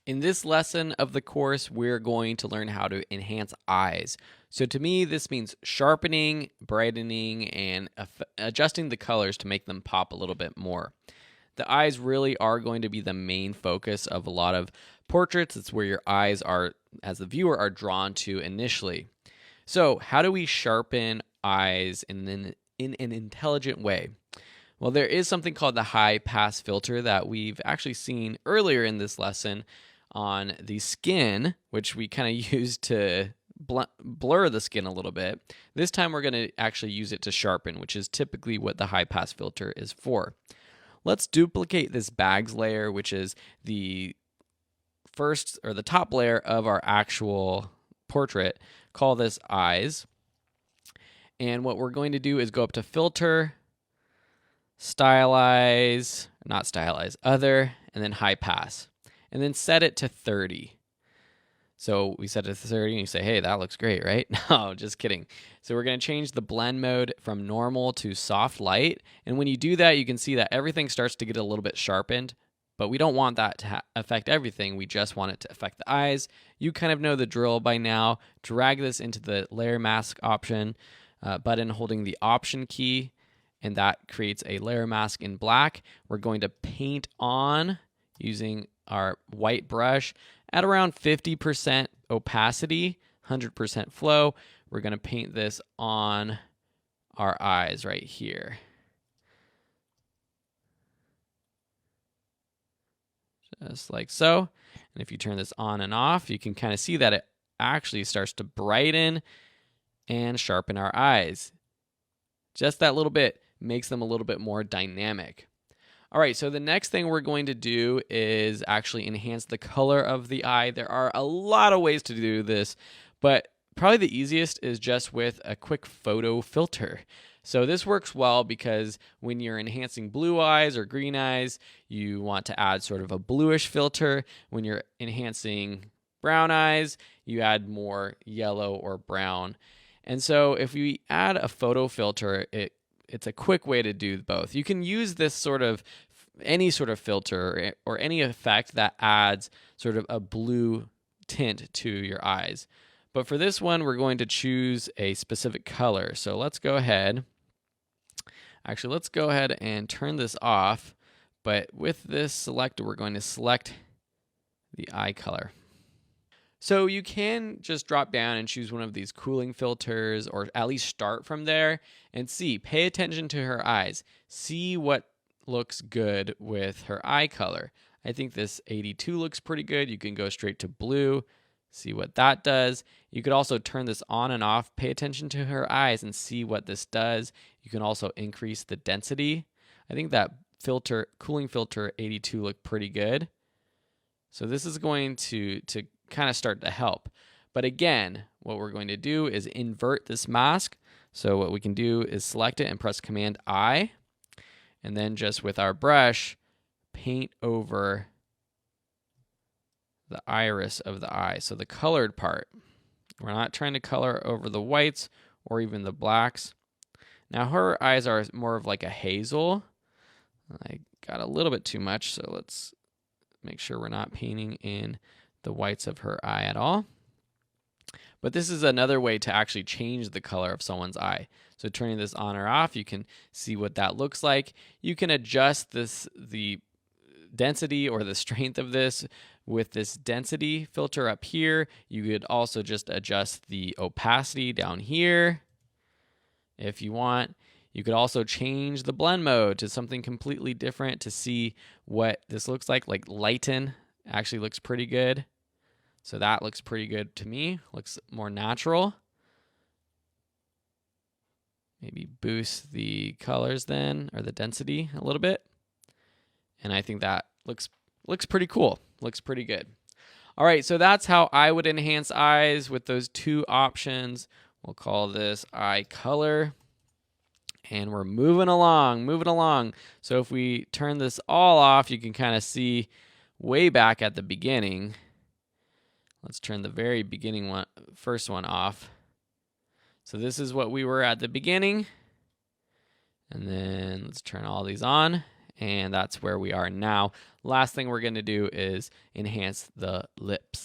In this lesson of the course, we're going to learn how to enhance eyes. So to me, this means sharpening, brightening, and adjusting the colors to make them pop a little bit more. The eyes really are going to be the main focus of a lot of portraits. It's where your eyes are, as the viewer, are drawn to initially. So how do we sharpen eyes in an intelligent way? Well, there is something called the high pass filter that we've actually seen earlier in this lesson on the skin, which we kind of use to blur the skin a little bit. This time we're going to actually use it to sharpen, which is typically what the high pass filter is for. Let's duplicate this bags layer, which is the first or the top layer of our actual portrait. Call this eyes. And what we're going to do is go up to filter, stylize, not stylize, other, and then high pass. And then set it to 30. So we set it to 30 and you say, hey, that looks great, right? No, just kidding. So we're going to change the blend mode from normal to soft light. And when you do that, you can see that everything starts to get a little bit sharpened. But we don't want that to affect everything. We just want it to affect the eyes. You kind of know the drill by now. Drag this into the layer mask option button holding the option key. And that creates a layer mask in black. We're going to paint on using our white brush at around 50% opacity, 100% flow. We're going to paint this on our eyes right here. Just like so. And if you turn this on and off, you can kind of see that it actually starts to brighten and sharpen our eyes. Just that little bit makes them a little bit more dynamic. All right, so the next thing we're going to do is actually enhance the color of the eye. There are a lot of ways to do this, but probably the easiest is just with a quick photo filter. So this works well because when you're enhancing blue eyes or green eyes, you want to add sort of a bluish filter. When you're enhancing brown eyes, you add more yellow or brown. And so if we add a photo filter, it's a quick way to do both. You can use this sort of any sort of filter or any effect that adds sort of a blue tint to your eyes. But for this one, we're going to choose a specific color. So let's go ahead. Actually, let's go ahead and turn this off. But with this selected, we're going to select the eye color. So you can just drop down and choose one of these cooling filters, or at least start from there and see. Pay attention to her eyes. See what looks good with her eye color. I think this 82 looks pretty good. You can go straight to blue, see what that does. You could also turn this on and off. Pay attention to her eyes and see what this does. You can also increase the density. I think that cooling filter 82 looked pretty good. So this is going to kind of start to help. But again, what we're going to do is invert this mask. So what we can do is select it and press Command I, and then just with our brush, paint over the iris of the eye. So the colored part. We're not trying to color over the whites or even the blacks. Now her eyes are more of like a hazel. I got a little bit too much, so let's make sure we're not painting in the whites of her eye at all. But this is another way to actually change the color of someone's eye. So turning this on or off, you can see what that looks like. You can adjust the density or the strength of this with this density filter up here. You could also just adjust the opacity down here if you want. You could also change the blend mode to something completely different to see what this looks like lighten actually looks pretty good. So that looks pretty good to me. Looks more natural. Maybe boost the colors then, or the density a little bit. And I think that looks pretty cool. Looks pretty good. All right, so that's how I would enhance eyes with those two options. We'll call this eye color. And we're moving along. So if we turn this all off, you can kind of see way back at the beginning. Let's turn the very beginning first one off. So this is what we were at the beginning. And then let's turn all these on. And that's where we are now. Last thing we're going to do is enhance the lips.